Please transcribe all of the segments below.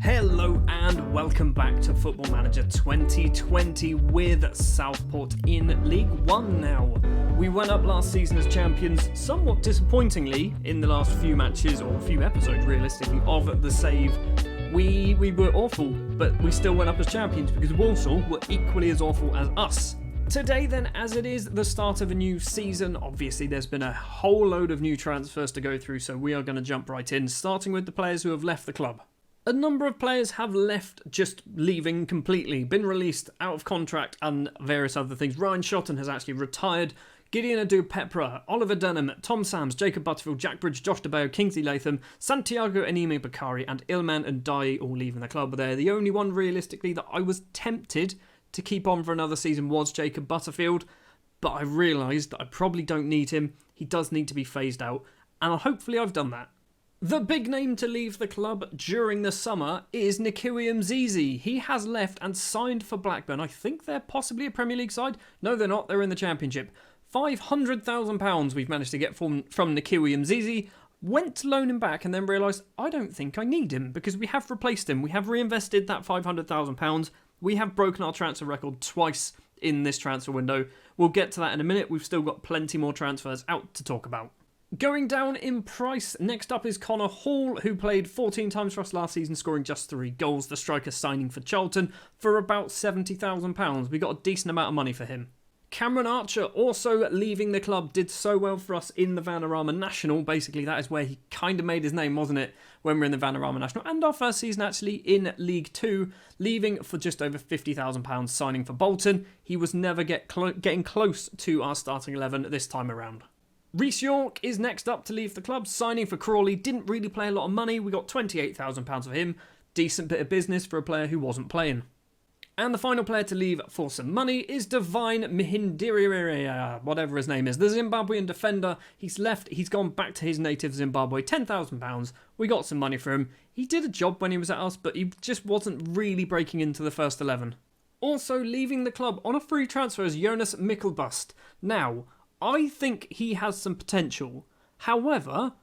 Hello and welcome back to Football Manager 2020 with Southport in League One now. We went up last season as champions, somewhat disappointingly in the last few matches, or a few episodes realistically, of the save. We were awful, but we still went up as champions because Walsall were equally as awful as us. Today then, as it is the start of a new season, obviously there's been a whole load of new transfers to go through, so we are going to jump right in, starting with the players who have left the club. A number of players have left, just leaving completely, been released, out of contract and various other things. Ryan Shotton has actually retired. Gideon Adu-Pepra, Oliver Denham, Tom Sams, Jacob Butterfield, Jack Bridge, Josh DeBeo, Kingsley Latham, Santiago Enime Bakari and Ilman and Dai all leaving the club there. The only one realistically that I was tempted to keep on for another season was Jacob Butterfield, but I realised that I probably don't need him. He does need to be phased out, and hopefully I've done that. The big name to leave the club during the summer is Nikiwe Mzizi. He has left and signed for Blackburn. I think they're possibly a Premier League side. No, they're not. They're in the Championship. £500,000 we've managed to get from Nikiwe Mzizi. Went to loan him back and then realised, I don't think I need him because we have replaced him. We have reinvested that £500,000. We have broken our transfer record twice in this transfer window. We'll get to that in a minute. We've still got plenty more transfers out to talk about. Going down in price, next up is Connor Hall, who played 14 times for us last season, scoring just 3 goals. The striker signing for Charlton for about £70,000. We got a decent amount of money for him. Cameron Archer, also leaving the club, did so well for us in the Vanarama National. Basically, that is where he kind of made his name, wasn't it, when we were in the Vanarama National? And our first season, actually, in League 2, leaving for just over £50,000, signing for Bolton. He was never getting close to our starting 11 this time around. Reece York is next up to leave the club, signing for Crawley. Didn't really play a lot of money. We got £28,000 for him. Decent bit of business for a player who wasn't playing. And the final player to leave for some money is Divine Mihindiri, whatever his name is. The Zimbabwean defender. He's left. He's gone back to his native Zimbabwe. £10,000. We got some money for him. He did a job when he was at us, but he just wasn't really breaking into the first 11. Also leaving the club on a free transfer is Jonas Mikkelbust. Now, I think he has some potential. However,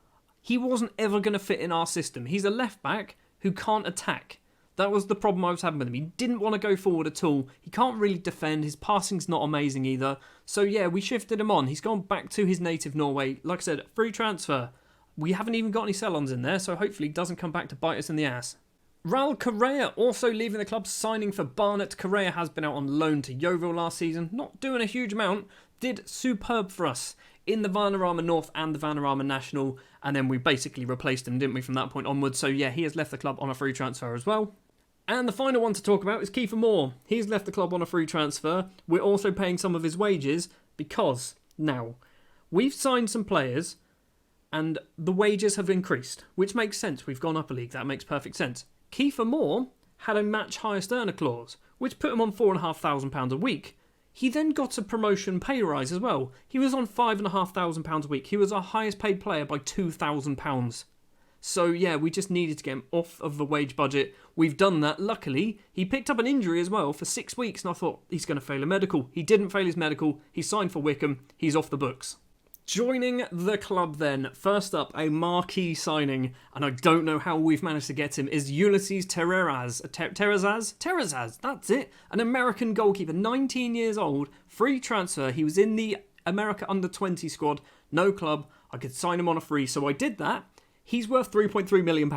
he wasn't ever going to fit in our system. He's a left back who can't attack. That was the problem I was having with him. He didn't want to go forward at all. He can't really defend. His passing's not amazing either. So yeah, we shifted him on. He's gone back to his native Norway. Like I said, free transfer. We haven't even got any sell-ons in there, so hopefully he doesn't come back to bite us in the ass. Raul Correa also leaving the club, signing for Barnet. Correa has been out on loan to Yeovil last season. Not doing a huge amount. Did superb for us in the Vanarama North and the Vanarama National. And then we basically replaced him, didn't we, from that point onwards. So yeah, he has left the club on a free transfer as well. And the final one to talk about is Kiefer Moore. He's left the club on a free transfer. We're also paying some of his wages because now we've signed some players and the wages have increased, which makes sense. We've gone up a league. That makes perfect sense. Kiefer Moore had a match highest earner clause, which put him on £4,500 a week. He then got a promotion pay rise as well. He was on £5,500 a week. He was our highest paid player by £2,000. So yeah, we just needed to get him off of the wage budget. We've done that. Luckily, he picked up an injury as well for 6 weeks, and I thought he's going to fail a medical. He didn't fail his medical. He signed for Wickham. He's off the books. Joining the club then, first up, a marquee signing, and I don't know how we've managed to get him, is Ulysses Terrazas, that's it. An American goalkeeper, 19 years old, free transfer. He was in the America Under-20 squad, no club. I could sign him on a free, so I did that. He's worth £3.3 million.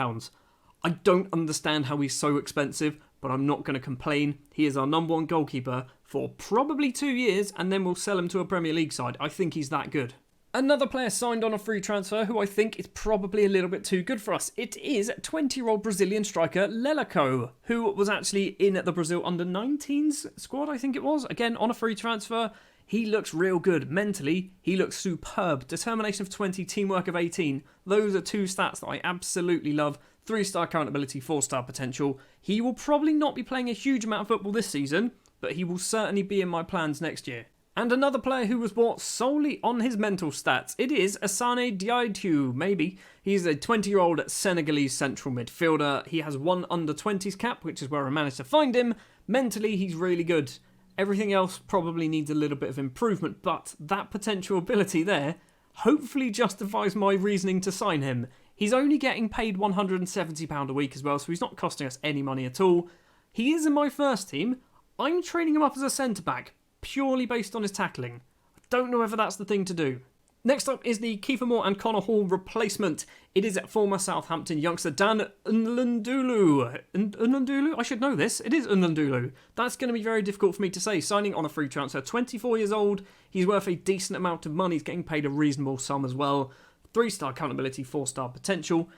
I don't understand how he's so expensive, but I'm not going to complain. He is our number one goalkeeper for probably 2 years, and then we'll sell him to a Premier League side. I think he's that good. Another player signed on a free transfer who I think is probably a little bit too good for us. It is 20-year-old Brazilian striker Leleco, who was actually in the Brazil Under-19s squad, I think it was. Again, on a free transfer. He looks real good. Mentally, he looks superb. Determination of 20, teamwork of 18. Those are 2 stats that I absolutely love. 3-star current ability, 4-star potential. He will probably not be playing a huge amount of football this season, but he will certainly be in my plans next year. And another player who was bought solely on his mental stats, it is Asane Diatiu, maybe. He's a 20-year-old Senegalese central midfielder. He has 1 under-20s cap, which is where I managed to find him. Mentally, he's really good. Everything else probably needs a little bit of improvement, but that potential ability there hopefully justifies my reasoning to sign him. He's only getting paid £170 a week as well, so he's not costing us any money at all. He is in my first team. I'm training him up as a centre-back, purely based on his tackling. I don't know whether that's the thing to do. Next up is the Kiefer Moore and Connor Hall replacement. It is former Southampton youngster Dan Nlundulu. Nlundulu? I should know this. It is Nlundulu. That's going to be very difficult for me to say. Signing on a free transfer. 24 years old. He's worth a decent amount of money. He's getting paid a reasonable sum as well. 3-star accountability, 4-star potential.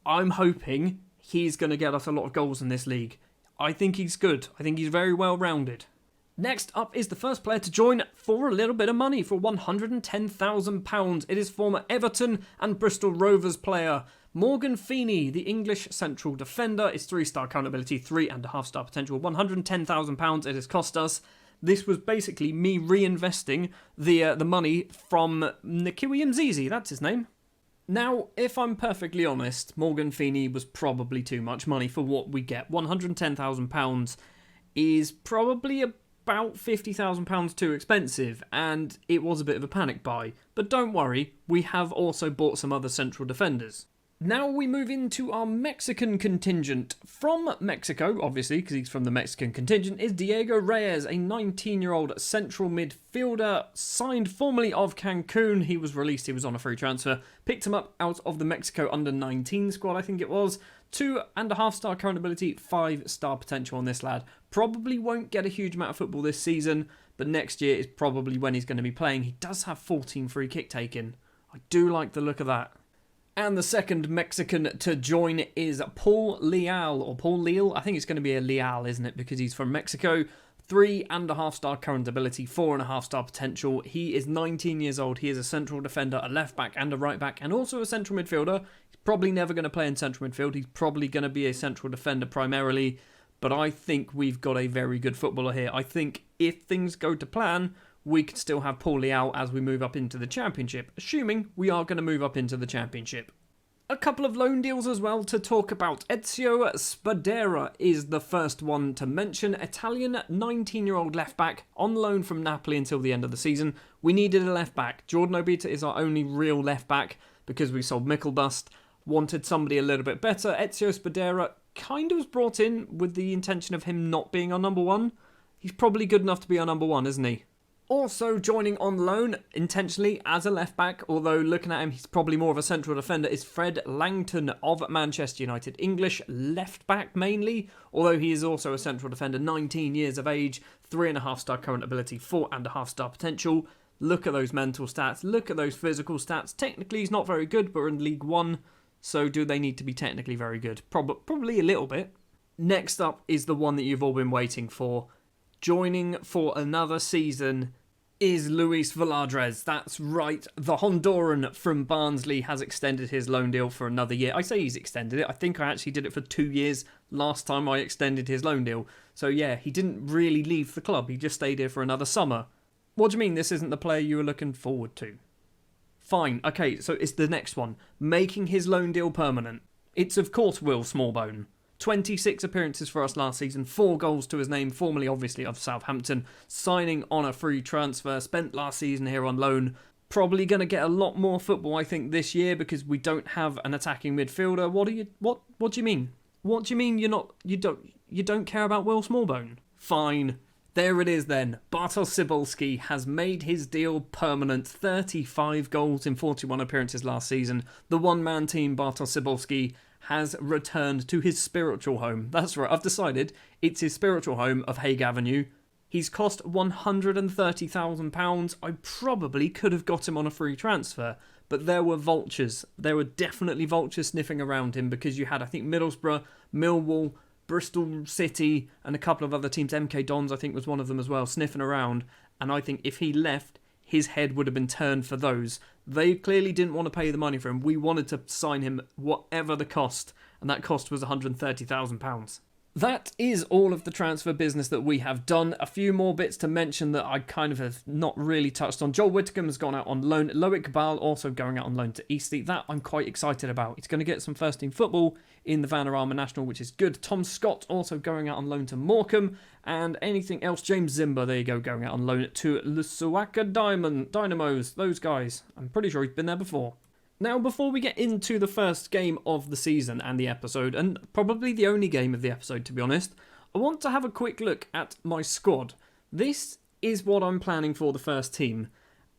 I'm hoping he's going to get us a lot of goals in this league. I think he's good. I think he's very well rounded. Next up is the first player to join for a little bit of money, for £110,000. It is former Everton and Bristol Rovers player Morgan Feeney, the English central defender. Is 3-star accountability, 3.5-star potential, £110,000 it has cost us. This was basically me reinvesting the money from Nikiwi Mzizi, that's his name. Now, if I'm perfectly honest, Morgan Feeney was probably too much money for what we get. £110,000 is probably about £50,000 too expensive, and it was a bit of a panic buy. But don't worry, we have also bought some other central defenders. Now we move into our Mexican contingent. From Mexico, obviously, because he's from the Mexican contingent, is Diego Reyes, a 19-year-old central midfielder, signed formerly of Cancun. He was released, he was on a free transfer. Picked him up out of the Mexico under-19 squad, I think it was. 2.5-star accountability, 5-star potential on this lad. Probably won't get a huge amount of football this season, but next year is probably when he's going to be playing. He does have 14 free kick taken. I do like the look of that. And the second Mexican to join is Paul Leal, or Paul Leal. I think it's going to be a Leal, isn't it? Because he's from Mexico. 3.5-star current ability, 4.5-star potential. He is 19 years old. He is a central defender, a left back and a right back, and also a central midfielder. He's probably never going to play in central midfield. He's probably going to be a central defender primarily. But I think we've got a very good footballer here. I think if things go to plan, we could still have Paul Leal as we move up into the Championship, assuming we are going to move up into the Championship. A couple of loan deals as well to talk about. Ezio Spadera is the first one to mention. Italian 19-year-old left-back on loan from Napoli until the end of the season. We needed a left-back. Jordan Obita is our only real left-back because we sold Mickelbust. Wanted somebody a little bit better. Ezio Spadera kind of was brought in with the intention of him not being our number one. He's probably good enough to be our number one, isn't he? Also joining on loan intentionally as a left-back, although looking at him he's probably more of a central defender, is Fred Langton of Manchester United. English left-back mainly, although he is also a central defender, 19 years of age, 3.5-star current ability, 4.5-star potential. Look at those mental stats, look at those physical stats. Technically he's not very good, but we're in League One, so do they need to be technically very good? Probably a little bit. Next up is the one that you've all been waiting for. Joining for another season is Luis Veladrez. That's right, the Honduran from Barnsley has extended his loan deal for another year. I say he's extended it. I think I actually did it for 2 years last time I extended his loan deal. So yeah, he didn't really leave the club. He just stayed here for another summer. What do you mean this isn't the player you were looking forward to? Fine, okay, so it's the next one. Making his loan deal permanent. It's of course Will Smallbone. 26 appearances for us last season, 4 goals to his name, formerly obviously of Southampton, signing on a free transfer, spent last season here on loan. Probably going to get a lot more football, I think, this year because we don't have an attacking midfielder. What do you mean? What do you mean you don't care about Will Smallbone? Fine. There it is then. Bartosz Cybulski has made his deal permanent. 35 goals in 41 appearances last season. The one-man team, Bartosz Cybulski, has returned to his spiritual home. That's right, I've decided it's his spiritual home of Hague Avenue. He's cost £130,000. I probably could have got him on a free transfer, but there were vultures. There were definitely vultures sniffing around him because you had, I think, Middlesbrough, Millwall, Bristol City, and a couple of other teams. MK Dons, I think, was one of them as well, sniffing around. And I think if he left, his head would have been turned for those. They clearly didn't want to pay the money for him. We wanted to sign him whatever the cost, and that cost was £130,000. That is all of the transfer business that we have done. A few more bits to mention that I kind of have not really touched on. Joel Whittaker has gone out on loan. Loic Bal also going out on loan to Eastleigh. That I'm quite excited about. He's going to get some first-team football in the Vanarama National, which is good. Tom Scott also going out on loan to Morecambe. And anything else, James Zimber, there you go, going out on loan to Lusuaka Dynamos. Those guys. I'm pretty sure he's been there before. Now, before we get into the first game of the season and the episode, and probably the only game of the episode to be honest, I want to have a quick look at my squad. This is what I'm planning for the first team,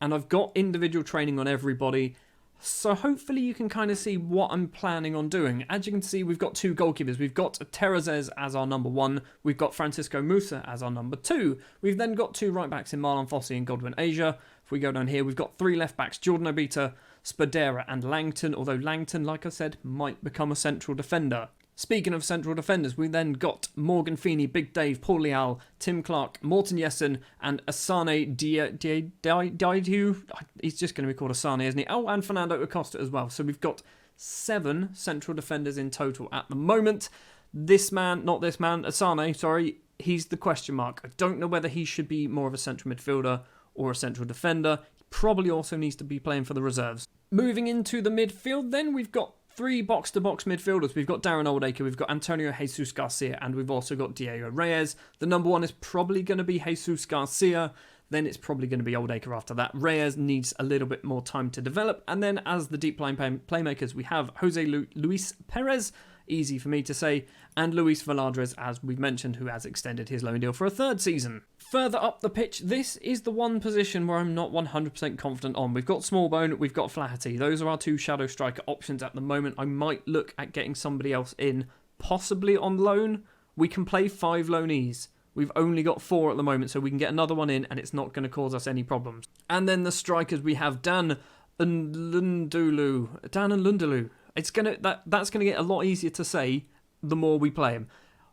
and I've got individual training on everybody, so hopefully you can kind of see what I'm planning on doing. As you can see, we've got 2 goalkeepers. We've got Terrazes as our number 1. We've got Francisco Musa as our number 2. We've then got 2 right-backs in Marlon Fossey and Godwin Asia. If we go down here, we've got 3 left-backs, Jordan Obita, Spadera and Langton, although Langton, like I said, might become a central defender. Speaking of central defenders, we then got Morgan Feeney, Big Dave, Paul Leal, Tim Clark, Morten Jessen, and Asane Diadu. He's just going to be called Asane, isn't he? Oh, and Fernando Acosta as well. So we've got 7 central defenders in total at the moment. Asane, sorry, he's the question mark. I don't know whether he should be more of a central midfielder or a central defender. He probably also needs to be playing for the reserves. Moving into the midfield, then we've got 3 box-to-box midfielders. We've got Darren Oldacre, we've got Antonio Jesus Garcia, and we've also got Diego Reyes. The number 1 is probably going to be Jesus Garcia. Then it's probably going to be Oldacre after that. Reyes needs a little bit more time to develop. And then as the deep line playmakers, we have Jose Luis Perez, easy for me to say, and Luis Veladrez, as we've mentioned, who has extended his loan deal for a 3rd season. Further up the pitch, this is the one position where I'm not 100% confident on. We've got Smallbone, we've got Flaherty. Those are our 2 shadow striker options at the moment. I might look at getting somebody else in, possibly on loan. We can play 5 loanees. We've only got 4 at the moment, so we can get another one in and it's not going to cause us any problems. And then the strikers, we have Dan and Lundulu. That's going to get a lot easier to say the more we play him.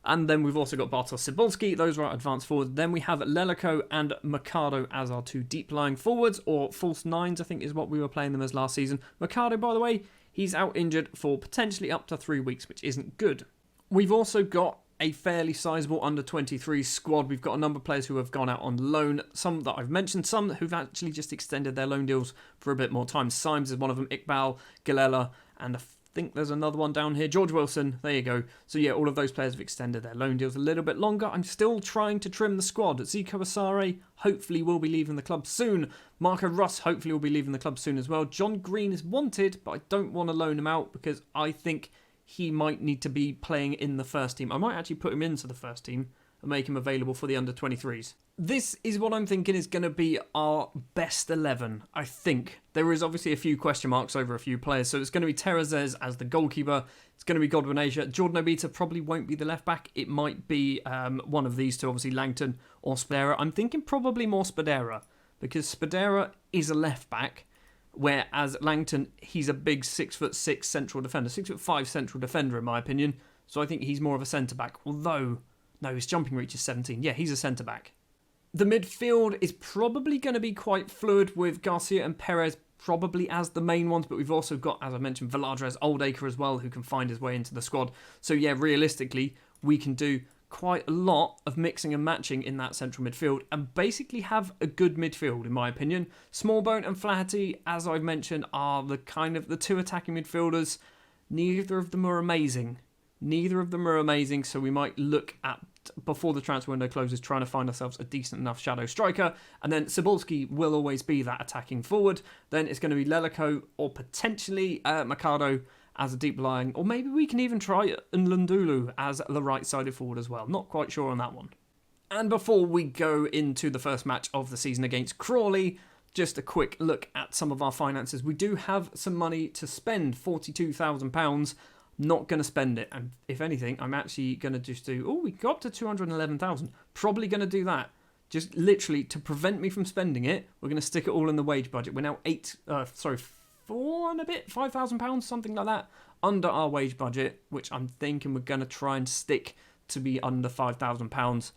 And then we've also got Bartosz Cybulski. Those are our advanced forwards. Then we have Lelico and Mercado as our 2 deep-lying forwards, or false 9s, I think is what we were playing them as last season. Mercado, by the way, he's out injured for potentially up to 3 weeks, which isn't good. We've also got a fairly sizable under-23 squad. We've got a number of players who have gone out on loan. Some that I've mentioned, some who've actually just extended their loan deals for a bit more time. Symes is one of them, Iqbal, Galella, and I think there's another one down here, George Wilson. There you go. So yeah, all of those players have extended their loan deals a little bit longer. I'm still trying to trim the squad. Zico Asare hopefully will be leaving the club soon. Marco Russ hopefully will be leaving the club soon as well. John Green is wanted, but I don't want to loan him out because I think he might need to be playing in the first team. I might actually put him into the first team and make him available for the under-23s. This is what I'm thinking is going to be our best 11, I think. There is obviously a few question marks over a few players, so it's going to be Terrazes as the goalkeeper. It's going to be Godwin Asia. Jordan Obita probably won't be the left-back. It might be one of these 2, obviously Langton or Spadera. I'm thinking probably more Spadera, because Spadera is a left-back, whereas Langton, he's a big 6'6" central defender, 6'5" central defender in my opinion. So I think he's more of a centre-back, although no, his jumping reach is 17. Yeah, he's a centre-back. The midfield is probably going to be quite fluid with Garcia and Perez probably as the main ones, but we've also got, as I mentioned, Veladrez, Oldacre as well, who can find his way into the squad. So yeah, realistically, we can do quite a lot of mixing and matching in that central midfield and basically have a good midfield, in my opinion. Smallbone and Flaherty, as I've mentioned, are the kind of the 2 attacking midfielders. Neither of them are amazing. So we might look at, before the transfer window closes, trying to find ourselves a decent enough shadow striker. And then Cybulski will always be that attacking forward. Then it's going to be Lelico or potentially Mercado as a deep lying, or maybe we can even try Nlundulu as the right-sided forward as well. Not quite sure on that one. And before we go into the first match of the season against Crawley, just a quick look at some of our finances. We do have some money to spend, £42,000. Not going to spend it, and if anything, I'm actually going to just do, we got up to 211,000. Probably going to do that. Just literally, to prevent me from spending it, we're going to stick it all in the wage budget. We're now £5,000, something like that, under our wage budget, which I'm thinking we're going to try and stick to be under £5,000.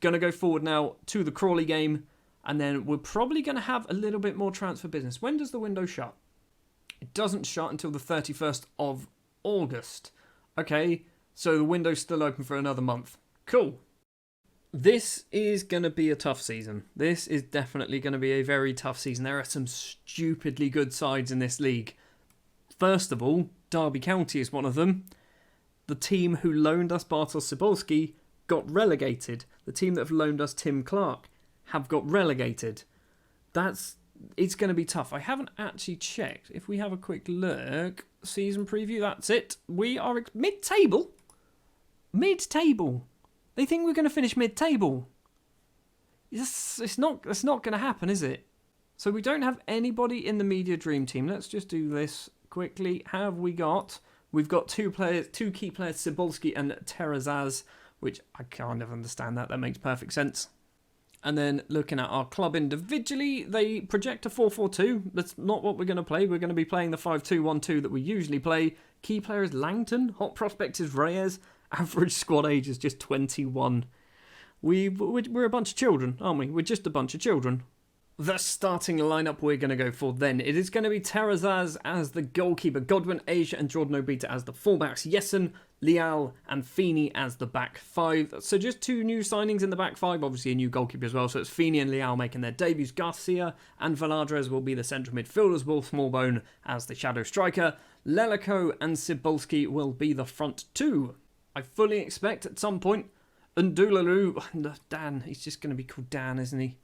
Going to go forward now to the Crawley game, and then we're probably going to have a little bit more transfer business. When does the window shut? It doesn't shut until the 31st of August. Okay, so the window's still open for another month. Cool. This is going to be a tough season. This is definitely going to be a very tough season. There are some stupidly good sides in this league. First of all, Derby County is one of them. The team who loaned us Bartosz Cybulski got relegated. The team that have loaned us Tim Clark have got relegated. That's it's going to be tough. I haven't actually checked. If we have a quick look, season preview, that's it. We are mid-table. Mid-table. They think we're going to finish mid-table. It's not going to happen, is it? So we don't have anybody in the media dream team. Let's just do this quickly. Have we got? We've got two key players, Cebulski and Terrazaz, which I kind of understand that. That makes perfect sense. And then looking at our club individually, they project a 4-4-2. That's not what we're going to play. We're going to be playing the 5-2-1-2 that we usually play. Key player is Langton. Hot prospect is Reyes. Average squad age is just 21. We're a bunch of children, aren't we? We're just a bunch of children. The starting lineup we're going to go for then. It is going to be Terrazaz as the goalkeeper, Godwin, Asia and Jordan Obita as the fullbacks, Jessen, Leal and Feeney as the back five. So just two new signings in the back five, obviously a new goalkeeper as well. So it's Feeney and Leal making their debuts. Garcia and Valadres will be the central midfielders, Will Smallbone as the shadow striker. Lelico and Cebulski will be the front two. I fully expect at some point Ndulalu, Dan, he's just going to be called Dan, isn't he?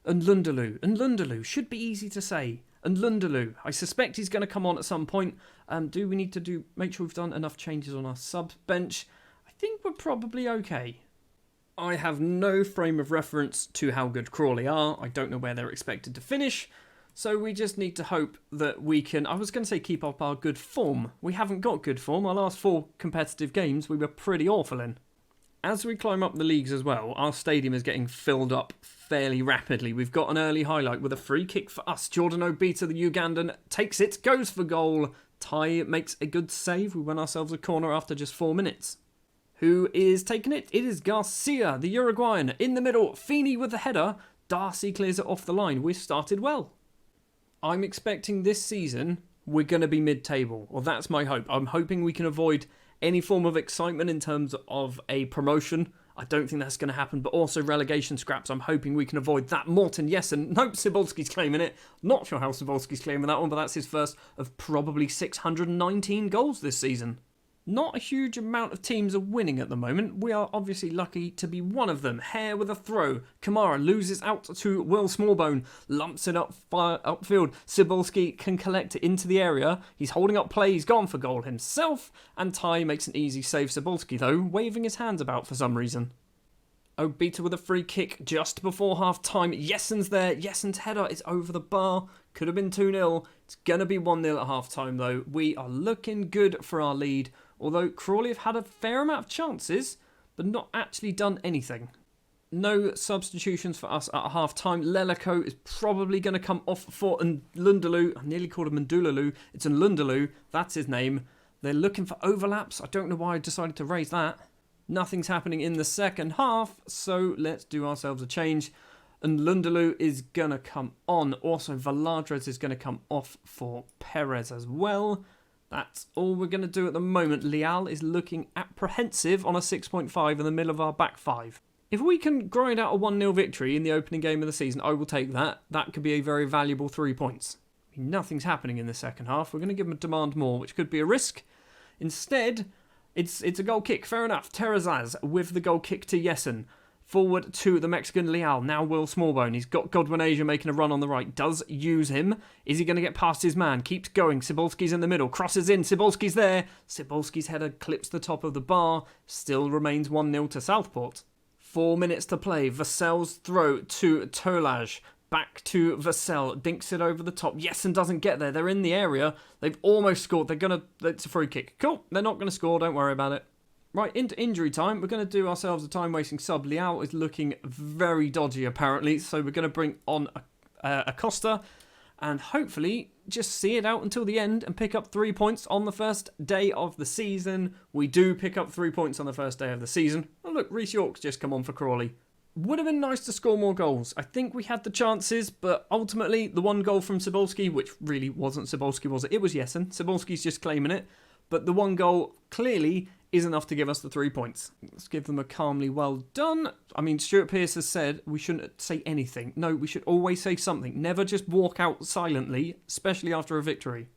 And Lundalu should be easy to say. And Lundalu, I suspect he's going to come on at some point. Do we need to make sure we've done enough changes on our sub bench? I think we're probably okay. I have no frame of reference to how good Crawley are. I don't know where they're expected to finish. So we just need to hope that we can, I was going to say keep up our good form. We haven't got good form. Our last 4 competitive games we were pretty awful in. As we climb up the leagues as well, our stadium is getting filled up fairly rapidly. We've got an early highlight with a free kick for us. Jordan Obita, the Ugandan, takes it, goes for goal. Ty makes a good save. We win ourselves a corner after just 4 minutes. Who is taking it? It is Garcia, the Uruguayan. In the middle, Feeney with the header. Darcy clears it off the line. We've started well. I'm expecting this season we're going to be mid-table. Well, that's my hope. I'm hoping we can avoid any form of excitement in terms of a promotion. I don't think that's going to happen, but also relegation scraps. I'm hoping we can avoid that. Morton, yes, and nope, Cebulski's claiming it. Not sure how Cebulski's claiming that one, but that's his first of probably 619 goals this season. Not a huge amount of teams are winning at the moment. We are obviously lucky to be one of them. Hare with a throw. Kamara loses out to Will Smallbone. Lumps it upfield. Cebulski can collect it into the area. He's holding up play. He's gone for goal himself. And Ty makes an easy save. Cebulski, though, waving his hands about for some reason. Obita with a free kick just before half-time. Jessen's there. Jessen's header is over the bar. Could have been 2-0. It's going to be 1-0 at half-time, though. We are looking good for our lead. Although Crawley have had a fair amount of chances, but not actually done anything. No substitutions for us at half-time. Lelico is probably going to come off for Lundalu. I nearly called him Ndulalu. It's Lundalu. That's his name. They're looking for overlaps. I don't know why I decided to raise that. Nothing's happening in the second half, so let's do ourselves a change. And Lundalu is going to come on. Also, Valadres is going to come off for Perez as well. That's all we're going to do at the moment. Leal is looking apprehensive on a 6.5 in the middle of our back five. If we can grind out a 1-0 victory in the opening game of the season, I will take that. That could be a very valuable 3 points. Nothing's happening in the second half. We're going to give them a demand more, which could be a risk. Instead, it's a goal kick. Fair enough. Terrazaz with the goal kick to Jessen. Forward to the Mexican Leal. Now Will Smallbone. He's got Godwin Asia making a run on the right. Does use him. Is he going to get past his man? Keeps going. Cebulski's in the middle. Crosses in. Cebulski's there. Cebulski's header clips the top of the bar. Still remains 1-0 to Southport. 4 minutes to play. Vassel's throw to Tolaj. Back to Vassell. Dinks it over the top. Jessen doesn't get there. They're in the area. They've almost scored. It's a free kick. Cool. They're not going to score. Don't worry about it. Right, into injury time. We're going to do ourselves a time-wasting sub. Leal is looking very dodgy, apparently. So we're going to bring on Acosta and hopefully just see it out until the end and pick up 3 points on the first day of the season. We do pick up 3 points on the first day of the season. Oh, look, Reece York's just come on for Crawley. Would have been nice to score more goals. I think we had the chances, but ultimately the one goal from Cebulski, which really wasn't Cebulski, was it? It was Jessen. Cebulski's just claiming it. But the one goal clearly is enough to give us the 3 points. Let's give them a calmly well done. I mean, Stuart Pearce has said we shouldn't say anything. No, we should always say something. Never just walk out silently, especially after a victory.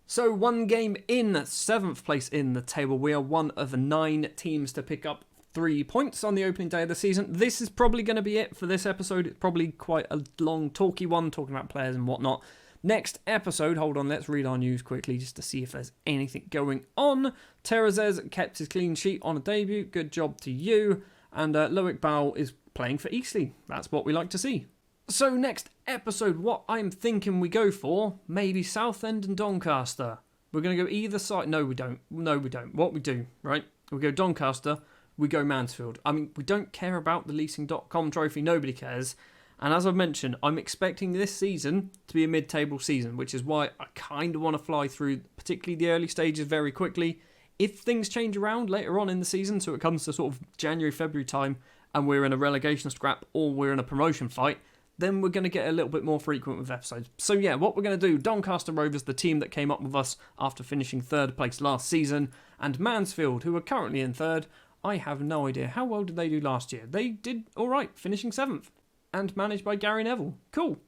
So 1 game in, 7th place in the table. We are one of 9 teams to pick up 3 points on the opening day of the season. This is probably going to be it for this episode. It's probably quite a long, talky one, talking about players and whatnot. Next episode, hold on, let's read our news quickly just to see if there's anything going on. Terrazes kept his clean sheet on a debut. Good job to you. And Loic Bal is playing for Eastleigh. That's what we like to see. So next episode, what I'm thinking we go for, maybe Southend and Doncaster. We're going to go either side. No, we don't. What we do, right? We go Doncaster, we go Mansfield. I mean, we don't care about the leasing.com trophy. Nobody cares. And as I've mentioned, I'm expecting this season to be a mid-table season, which is why I kind of want to fly through, particularly the early stages, very quickly. If things change around later on in the season, so it comes to sort of January, February time, and we're in a relegation scrap or we're in a promotion fight, then we're going to get a little bit more frequent with episodes. So yeah, what we're going to do, Doncaster Rovers, the team that came up with us after finishing 3rd place last season, and Mansfield, who are currently in 3rd. I have no idea. How well did they do last year? They did alright, finishing 7th. And managed by Gary Neville. Cool.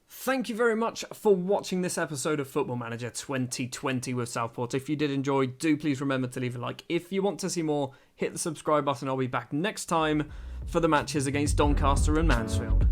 Thank you very much for watching this episode of Football Manager 2020 with Southport. If you did enjoy, do please remember to leave a like. If you want to see more, hit the subscribe button. I'll be back next time for the matches against Doncaster and Mansfield.